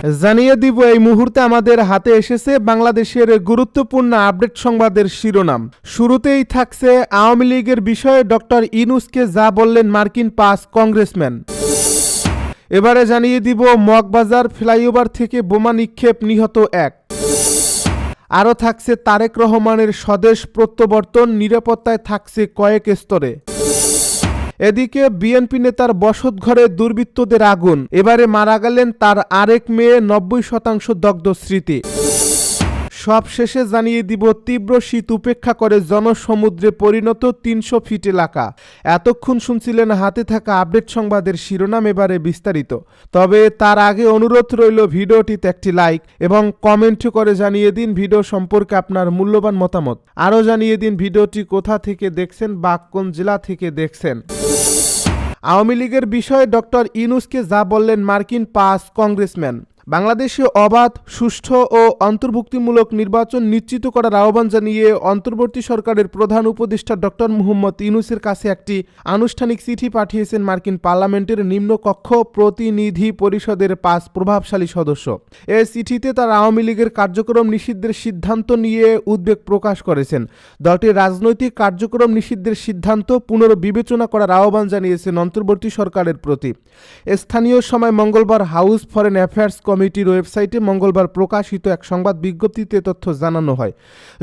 জানিয়ে দিব এই মুহূর্তে আমাদের হাতে এসেছে বাংলাদেশের গুরুত্বপূর্ণ আপডেট সংবাদের শিরোনাম। শুরুতেই থাকছে আওয়ামী লীগের বিষয়ে ডক্টর ইউনূসকে যা বললেন মার্কিন ৫ কংগ্রেসম্যান। এবারে জানিয়ে দিব মগবাজার ফ্লাইওভার থেকে বোমা নিক্ষেপ, নিহত ১। আরও থাকছে তারেক রহমানের স্বদেশ প্রত্যাবর্তন, নিরাপত্তায় থাকছে কয়েক স্তরে। এদিকে বিএনপি নেতার বসতঘরে দুর্বৃত্তদের আগুন, এবারে মারা গেলেন তার আরেক মেয়ে, ৯০% দগ্ধ স্মৃতি। সব শেষে জানিয়ে দিব তীব্র শীত উপেক্ষা করে জনসমুদ্রে পরিণত ৩০০ ফিট এলাকা। এতক্ষণ শুনছিলেন হাতে থাকা আপডেট সংবাদের শিরোনাম, এবারে বিস্তারিত। তবে তার আগে অনুরোধ রইল ভিডিওটিতে একটি লাইক এবং কমেন্ট করে জানিয়ে দিন ভিডিও সম্পর্কে আপনার মূল্যবান মতামত। আরও জানিয়ে দিন ভিডিওটি কোথা থেকে দেখছেন বা কোন জেলা থেকে দেখছেন। আওয়ামী লীগের বিষয়ে ডক্টর ইউনূসকে যা বললেন মার্কিন ৫ কংগ্রেসম্যান। বাংলাদেশে অবাধ, সুষ্ঠু ও অন্তর্ভুক্তিমূলক নির্বাচন নিশ্চিত করার আহ্বান জানিয়ে অন্তর্বর্তী সরকারের প্রধান উপদেষ্টা ডক্টর মুহাম্মদ ইউনূসের কাছে একটি আনুষ্ঠানিক চিঠি পাঠিয়েছেন মার্কিন পার্লামেন্টের নিম্নকক্ষ প্রতিনিধি পরিষদের ৫ প্রভাবশালী সদস্য। এই চিঠিতে তারা আওয়ামী লীগের কার্যক্রম নিষিদ্ধের সিদ্ধান্ত নিয়ে উদ্বেগ প্রকাশ করেছেন। দলটির রাজনৈতিক কার্যক্রম নিষিদ্ধের সিদ্ধান্ত পুনর্বিবেচনা করার আহ্বান জানিয়েছেন অন্তর্বর্তী সরকারের প্রতি। স্থানীয় সময় মঙ্গলবার হাউস ফরেন অ্যাফেয়ার্স কমিটির ওয়েবসাইটে মঙ্গলবার প্রকাশিত এক সংবাদ বিজ্ঞপ্তিতে তথ্য জানানো হয়।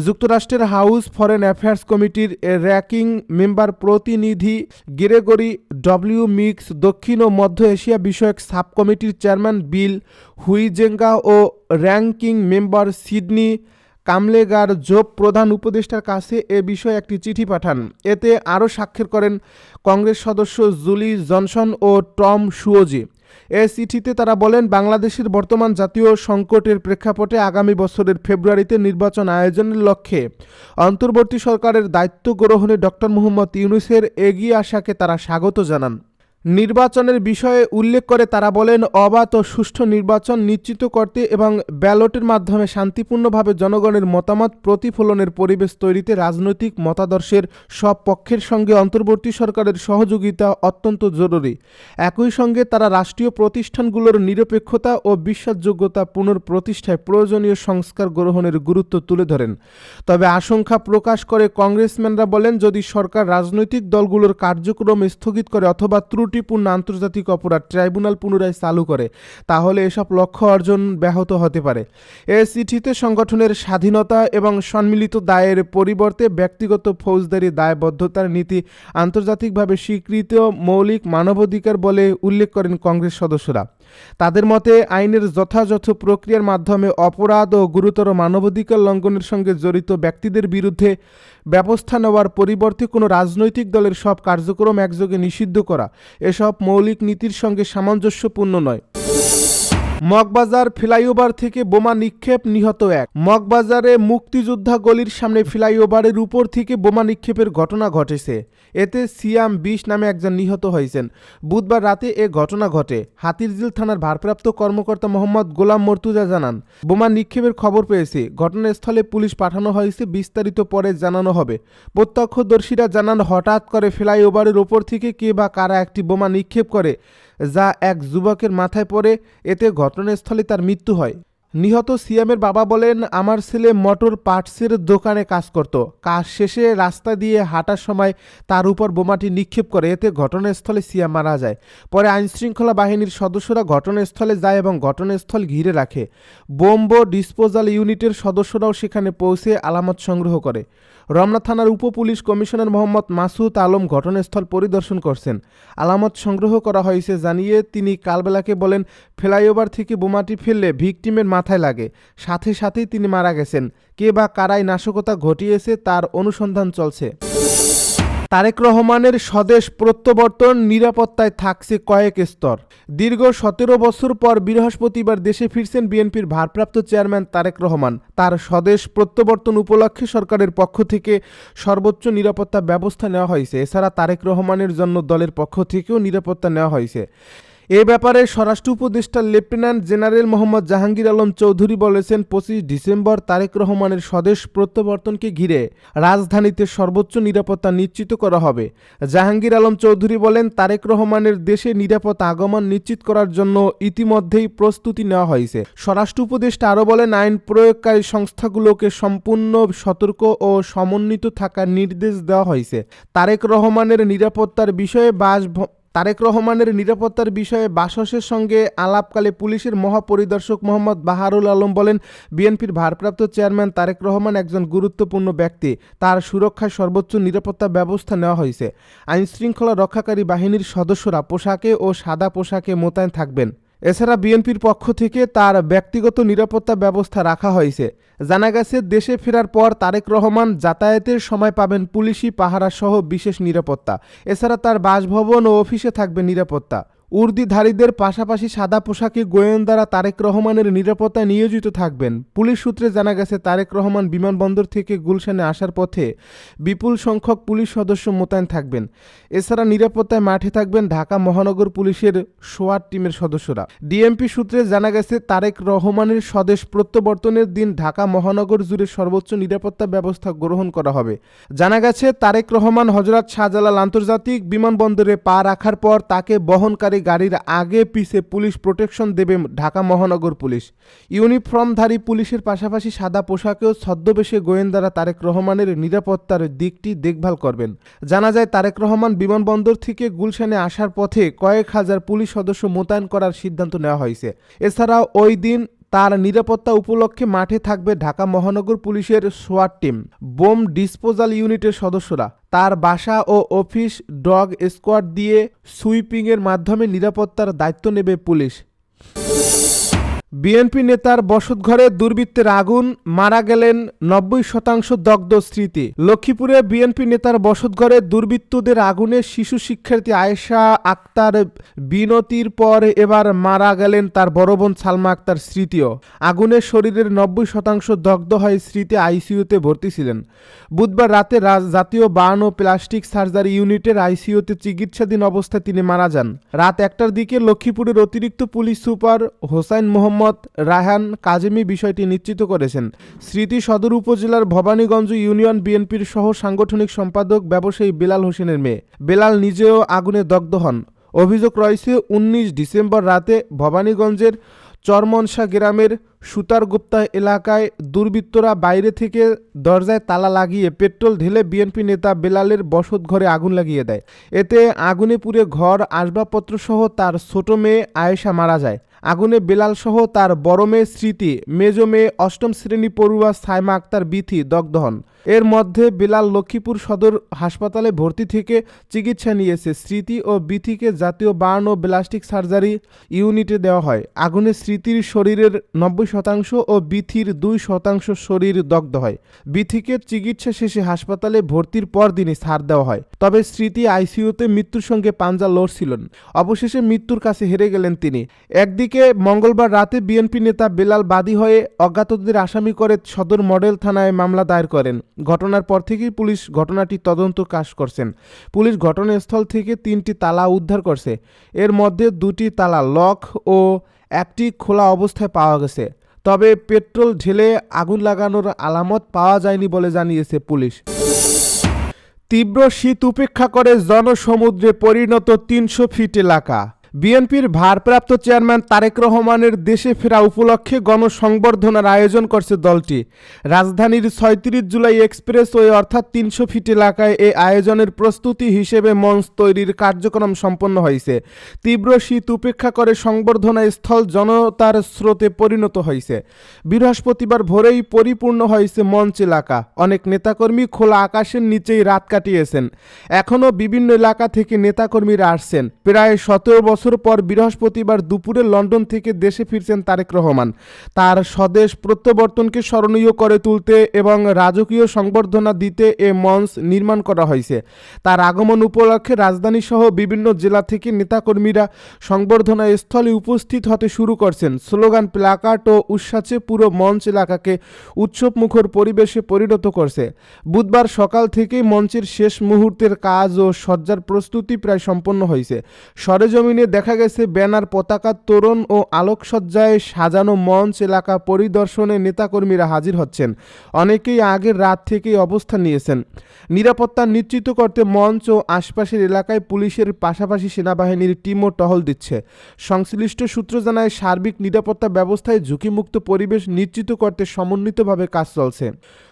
যুক্তরাষ্ট্রের হাউস ফরেন অ্যাফেয়ার্স কমিটির র্যাঙ্কিং মেম্বার প্রতিনিধি গ্রেগরি ডব্লিউ মিক্স, দক্ষিণ ও মধ্য এশিয়া বিষয়ক সাব কমিটির চেয়ারম্যান বিল হুইজেঙ্গা ও র্যাঙ্কিং মেম্বার সিডনি কামলেগার জোব প্রধান উপদেষ্টার কাছে এ বিষয়ে একটি চিঠি পাঠান। এতে আরও স্বাক্ষর করেন কংগ্রেস সদস্য জুলি জনসন ও টম শুওজি। এ চিঠিতে তারা বলেন, বাংলাদেশের বর্তমান জাতীয় সংকটের প্রেক্ষাপটে আগামী বছরের ফেব্রুয়ারিতে নির্বাচন আয়োজনের লক্ষ্যে অন্তর্বর্তী সরকারের দায়িত্ব গ্রহণে ডক্টর মুহাম্মদ ইউনূসের এগিয়ে আসাকে তারা স্বাগত জানান। নির্বাচনের বিষয়ে উল্লেখ করে তারা বলেন, অবাধ ও সুষ্ঠু নির্বাচন নিশ্চিত করতে এবং ব্যালটের মাধ্যমে শান্তিপূর্ণভাবে জনগণের মতামত প্রতিফলনের পরিবেশ তৈরিতে রাজনৈতিক মতাদর্শের সব পক্ষের সঙ্গে অন্তর্বর্তী সরকারের সহযোগিতা অত্যন্ত জরুরি। একই সঙ্গে তারা রাষ্ট্রীয় প্রতিষ্ঠানগুলোর নিরপেক্ষতা ও বিশ্বাসযোগ্যতা পুনঃপ্রতিষ্ঠায় প্রয়োজনীয় সংস্কার গ্রহণের গুরুত্ব তুলে ধরেন। তবে আশঙ্কা প্রকাশ করে কংগ্রেসম্যানরা বলেন, যদি সরকার রাজনৈতিক দলগুলোর কার্যক্রম স্থগিত করে অথবা ত্রুটিপূর্ণ আন্তর্জাতিক অপরাধ ট্রাইব্যুনাল পুনরায় চালু করে, তাহলে এসব লক্ষ্য অর্জন ব্যাহত হতে পারে। এ চিঠিতে সংগঠনের স্বাধীনতা এবং সম্মিলিত দায়ের পরিবর্তে ব্যক্তিগত ফৌজদারি দায়বদ্ধতার নীতি আন্তর্জাতিকভাবে স্বীকৃত মৌলিক মানবাধিকার বলে উল্লেখ করেন কংগ্রেস সদস্যরা। তাদের মতে আইনের যথাযথ প্রক্রিয়ার মাধ্যমে অপরাধ ও গুরুতর মানবাধিকার লঙ্ঘনের সঙ্গে জড়িত ব্যক্তিদের বিরুদ্ধে ব্যবস্থা নেওয়ার পরিবর্তে কোনো রাজনৈতিক দলের সব কার্যক্রম একযোগে নিষিদ্ধ করা এসব মৌলিক নীতির সঙ্গে সামঞ্জস্যপূর্ণ নয়। মগবাজার ফ্লাইওভার থেকে বোমা নিক্ষেপ, নিহত ১। মগবাজারে মুক্তিযোদ্ধা গলির সামনে ফ্লাইওভারের উপর থেকে বোমা নিক্ষেপের ঘটনা ঘটেছে। এতে সিয়াম ২০ নামে একজন নিহত হয়েছেন। বুধবার রাতে এ ঘটনা ঘটে। হাতিরঝিল থানার ভারপ্রাপ্ত কর্মকর্তা মোহাম্মদ গোলাম মর্তুজা জানান, বোমা নিক্ষেপের খবর পেয়েছি, ঘটনাস্থলে পুলিশ পাঠানো হয়েছে, বিস্তারিত পরে জানানো হবে। প্রত্যক্ষদর্শীরা জানান, হঠাৎ করে ফ্লাইওভারের ওপর থেকে কে বা কারা একটি বোমা নিক্ষেপ করে, যা এক যুবকের মাথায় পড়ে। এতে ঘটনাস্থলে তার মৃত্যু হয়। নিহত সিয়ামের বাবা বলেন, আমার ছেলে মোটর পার্টসের দোকানে কাজ করত। কাজ শেষে রাস্তা দিয়ে হাঁটার সময় তার উপর বোমাটি নিক্ষেপ করে। এতে ঘটনাস্থলে সিয়াম মারা যায়। পরে আইনশৃঙ্খলা বাহিনীর সদস্যরা ঘটনাস্থলে যায় এবং ঘটনাস্থল ঘিরে রাখে। বোম্ব ডিসপোজাল ইউনিটের সদস্যরাও সেখানে পৌঁছে আলামত সংগ্রহ করে। রমনা থানার উপপুলিশ কমিশনার মোহাম্মদ মাসুদ আলম ঘটনাস্থল পরিদর্শন করছেন। আলামত সংগ্রহ করা হয়েছে জানিয়ে তিনি কালবেলাকে বলেন, ফ্লাইওভার থেকে বোমাটি ফেললে ভিকটিমের মাথায় লাগে, সাথে সাথেই তিনি মারা গেছেন। কে বা কারাই নাশকতা ঘটিয়েছে তার অনুসন্ধান চলছে। তারেক রহমানের স্বদেশ প্রত্যাবর্তন, নিরাপত্তায় থাকছে কয়েক স্তর। দীর্ঘ ১৭ বছর পর বৃহস্পতিবার দেশে ফিরছেন বিএনপির ভারপ্রাপ্ত চেয়ারম্যান তারেক রহমান। তার স্বদেশ প্রত্যাবর্তন উপলক্ষে সরকারের পক্ষ থেকে সর্বোচ্চ নিরাপত্তা ব্যবস্থা নেওয়া হয়েছে। এছাড়া তারেক রহমানের জন্য দলের পক্ষ থেকেও নিরাপত্তা নেওয়া হয়েছে। এ ব্যাপারে স্বরাষ্ট্র উপদেষ্টা লেফটেন্যান্ট জেনারেল মোহাম্মদ জাহাঙ্গীর আলম চৌধুরী বলেছেন, 25 ডিসেম্বর তারেক রহমানের স্বদেশ প্রত্যাবর্তনকে ঘিরে রাজধানীতে সর্বোচ্চ নিরাপত্তা নিশ্চিত করা হবে। জাহাঙ্গীর আলম চৌধুরী বলেন, তারেক রহমানের দেশে নিরাপদ আগমন নিশ্চিত করার জন্য ইতিমধ্যেই প্রস্তুতি নেওয়া হয়েছে। স্বরাষ্ট্র উপদেষ্টা আরও বলেন, আইন প্রয়োগকারী সংস্থাগুলোকে সম্পূর্ণ সতর্ক ও সমন্বিত থাকার নির্দেশ দেওয়া হয়েছে। তারেক রহমানের নিরাপত্তার বিষয়ে বাসসের সঙ্গে আলাপকালে পুলিশের মহাপরিদর্শক মোহাম্মদ বাহারুল আলম বলেন, বিএনপির ভারপ্রাপ্ত চেয়ারম্যান তারেক রহমান একজন গুরুত্বপূর্ণ ব্যক্তি। তার সুরক্ষায় সর্বোচ্চ নিরাপত্তা ব্যবস্থা নেওয়া হয়েছে। আইনশৃঙ্খলা রক্ষাকারী বাহিনীর সদস্যরা পোশাকে ও সাদা পোশাকে মোতায়েন থাকবেন। এছাড়া বিএনপির পক্ষ থেকে তার ব্যক্তিগত নিরাপত্তা ব্যবস্থা রাখা হয়েছে। জানা গেছে, দেশে ফেরার পর তারেক রহমান যাতায়াতের সময় পাবেন পুলিশি পাহারা সহ বিশেষ নিরাপত্তা। এছাড়া তার বাসভবন ও অফিসে থাকবে নিরাপত্তা। উর্দিধারীদের পাশাপাশি সাদা পোশাকে গোয়েন্দারা তারেক রহমানের নিরাপত্তায় নিয়োজিত থাকবেন। পুলিশ সূত্রে জানা গেছে, তারেক রহমান বিমানবন্দর থেকে গুলশানে আসার পথে বিপুল সংখ্যক পুলিশ সদস্য মোতায়েন থাকবেন। এছাড়া নিরাপত্তায় মাঠে থাকবেন ঢাকা মহানগর পুলিশের সোয়াট টিমের সদস্যরা। ডিএমপি সূত্রে জানা গেছে, তারেক রহমানের স্বদেশ প্রত্যাবর্তনের দিন ঢাকা মহানগর জুড়ে সর্বোচ্চ নিরাপত্তা ব্যবস্থা গ্রহণ করা হবে। জানা গেছে, তারেক রহমান হযরত শাহজালাল আন্তর্জাতিক বিমানবন্দরে পা রাখার পর তাকে বহনকারী গাড়ির আগে পিছে পুলিশ প্রোটেকশন দেবে ঢাকা মহানগর পুলিশ। ইউনিফর্মধারী পুলিশের পাশাপাশি সাদা পোশাকেও ছদ্মবেশে গোয়েন্দারা তারেক রহমানের নিরাপত্তার দিকটি দেখভাল করবেন। জানা যায়, তারেক রহমান বিমানবন্দর থেকে গুলশানে আসার পথে কয়েক হাজার পুলিশ সদস্য মোতায়েন করার সিদ্ধান্ত নেওয়া হয়েছে। এছাড়াও ওই দিন তার নিরাপত্তা উপলক্ষে মাঠে থাকবে ঢাকা মহানগর পুলিশের সোয়াট টিম, বোম ডিসপোজাল ইউনিটের সদস্যরা। তার বাসা ও অফিস ডগ স্কোয়াড দিয়ে সুইপিংয়ের মাধ্যমে নিরাপত্তার দায়িত্ব নেবে পুলিশ। বিএনপি নেতার বসতঘরে দুর্বৃত্তের আগুন, মারা গেলেন 90% দগ্ধ স্মৃতি। লক্ষ্মীপুরে বিএনপি নেতার বসতঘরে দুর্বৃত্তদের আগুনে শিশু শিক্ষার্থী আয়েশা আক্তার বিনতির পর এবার মারা গেলেন তার বড় বোন সালমা আক্তার স্মৃতিও। আগুনে শরীরের 90% দগ্ধ হয়ে স্মৃতি আইসিইউতে ভর্তি ছিলেন। বুধবার রাতে জাতীয় বার্ন ও প্লাস্টিক সার্জারি ইউনিটের আইসিইউতে চিকিৎসাধীন অবস্থায় তিনি মারা যান। রাত 1টার দিকে লক্ষ্মীপুরের অতিরিক্ত পুলিশ সুপার হোসাইন মোহাম্মদ রায়হান কাজেমি বিষয়টি নিশ্চিত করেছেন। স্মৃতি সদর উপজেলার ভবানীগঞ্জ ইউনিয়ন বিএনপির সহ সাংগঠনিক সম্পাদক ব্যবসায়ী বেলাল হোসেনের মেয়ে। বেলাল নিজেও আগুনে দগ্ধ হন। অভিযোগ রয়েছে, 19 ডিসেম্বর রাতে ভবানীগঞ্জের চরমনসা গ্রামের সুতারগুপ্তা এলাকায় দুর্বৃত্তরা বাইরে থেকে দরজায় তালা লাগিয়ে পেট্রোল ঢেলে বিএনপি নেতা বেলালের বসতঘরে আগুন লাগিয়ে দেয়। এতে আগুনে পুড়ে ঘর, আসবাবপত্রসহ তার ছোট মেয়ে আয়েশা মারা যায়। আগুনে বেলাল সহ তার বড় মেয়ে স্মৃতি, মেজ মেয়ে 8ম শ্রেণী পড়ুয়া সাইমা আক্তার বিথি দগ্ধ হন। এর মধ্যে বেলাল লক্ষ্মীপুর সদর হাসপাতালে ভর্তি থেকে চিকিৎসা নিয়েছে। স্মৃতি ও বিথিকে জাতীয় বার্ন ও প্লাস্টিক সার্জারি ইউনিটে দেওয়া হয়। আগুনে স্মৃতির শরীরের 90% ও বিথির 2% শরীর দগ্ধ হয়। বিথিকে চিকিৎসা শেষে হাসপাতালে ভর্তির পর দিনই ছাড় দেওয়া হয়। তবে স্মৃতি আইসিইউতে মৃত্যুর সঙ্গে পাঞ্জা লড়ছিলেন। অবশেষে মৃত্যুর কাছে হেরে গেলেন তিনি। একদিকে মঙ্গলবার রাতে বিএনপি নেতা বেলাল বাদী হয়ে অজ্ঞাতদের আসামি করে সদর মডেল থানায় মামলা দায়ের করেন। ঘটনার পর থেকেই পুলিশ ঘটনাটি তদন্ত কাজ করছেন। পুলিশ ঘটনাস্থল থেকে 3টি তালা উদ্ধার করছে। এর মধ্যে 2টি তালা লক ও একটি খোলা অবস্থায় পাওয়া গেছে। তবে পেট্রোল ঢেলে আগুন লাগানোর আলামত পাওয়া যায়নি বলে জানিয়েছে পুলিশ। তীব্র শীত উপেক্ষা করে জনসমুদ্রে পরিণত 300 ফিট এলাকা। বিএনপির ভারপ্রাপ্ত চেয়ারম্যান তারেক রহমানের দেশে ফেরা উপলক্ষে গণসংবর্ধনার আয়োজন করছে দলটি। রাজধানীর 36 জুলাই এক্সপ্রেসওয়ে অর্থাৎ 300 ফিট এলাকায় এই আয়োজনের প্রস্তুতি হিসেবে মঞ্চ তৈরির কার্যক্রম সম্পন্ন হয়েছে। তীব্র শীত উপেক্ষা করে সংবর্ধনা স্থল জনতার স্রোতে পরিণত হয়েছে। বৃহস্পতিবার ভোরেই পরিপূর্ণ হয়েছে মঞ্চ এলাকা। অনেক নেতাকর্মী খোলা আকাশের নিচেই রাত কাটিয়েছেন। এখনও বিভিন্ন এলাকা থেকে নেতাকর্মীরা আসছেন। প্রায় 17 বছর পর বৃহস্পতিবার দুপুরে লন্ডন থেকে দেশে ফিরছেন তারেক রহমান। তার স্বদেশ প্রত্যাবর্তনকে স্মরণীয় করে তুলতে এবং রাজকীয় সংবর্ধনা দিতে এ মঞ্চ নির্মাণ করা হয়েছে। তার আগমন উপলক্ষে রাজধানী সহ বিভিন্ন জেলা থেকে নেতাকর্মীরা সংবর্ধনা স্থলে উপস্থিত হতে শুরু করছেন। স্লোগান, প্ল্যাকার্ড ও উচ্ছ্বাসে পুরো মঞ্চ এলাকাকে উৎসবমুখর পরিবেশে পরিণত করছে। বুধবার সকাল থেকেই মঞ্চের শেষ মুহূর্তের কাজ ও সজ্জার প্রস্তুতি প্রায় সম্পন্ন হয়েছে। সরেজমিনে দেখা গেছে ব্যানার, পতাকা, তোরণ ও আলোকসজ্জায় সাজানো মঞ্চ এলাকা পরিদর্শনে নেতাকর্মীরা হাজির হচ্ছেন। অনেকেই আগের রাত থেকেই অবস্থান নিয়েছেন। নিরাপত্তা নিশ্চিত করতে মঞ্চ ও আশপাশের এলাকায় পুলিশের পাশাপাশি সেনাবাহিনীর টিমও টহল দিচ্ছে। সংশ্লিষ্ট সূত্র জানায়, সার্বিক নিরাপত্তা ব্যবস্থায় ঝুঁকিমুক্ত পরিবেশ নিশ্চিত করতে সমন্বিতভাবে কাজ চলছে।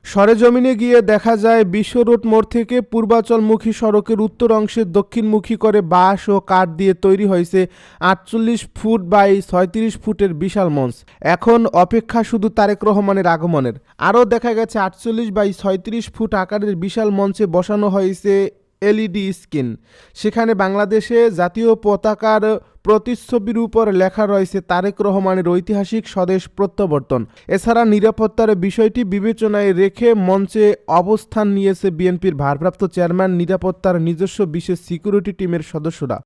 সরেজমিনে গিয়ে দেখা যায়, বিশ্ব রোড মোড় থেকে পূর্বাচলমুখী সড়কের উত্তর অংশে দক্ষিণমুখী করে বাঁশ ও কাঠ দিয়ে তৈরি হয়েছে 48 ফুট বাই 36 ফুটের বিশাল মঞ্চ। এখন অপেক্ষা শুধু তারেক রহমানের আগমনের। আরও দেখা গেছে 48 বাই 36 ফুট আকারের বিশাল মঞ্চে বসানো হয়েছে এলইডি স্ক্রিন। সেখানে বাংলাদেশে জাতীয় পতাকার প্রতিচ্ছবির উপর লেখা রয়েছে তারেক রহমানের ঐতিহাসিক স্বদেশ প্রত্যাবর্তন। এছাড়া নিরাপত্তার বিষয়টি বিবেচনায় রেখে মঞ্চে অবস্থান নিয়েছে বিএনপির ভারপ্রাপ্ত চেয়ারম্যান, নিরাপত্তার নিজস্ব বিশেষ সিকিউরিটি টিমের সদস্যরা।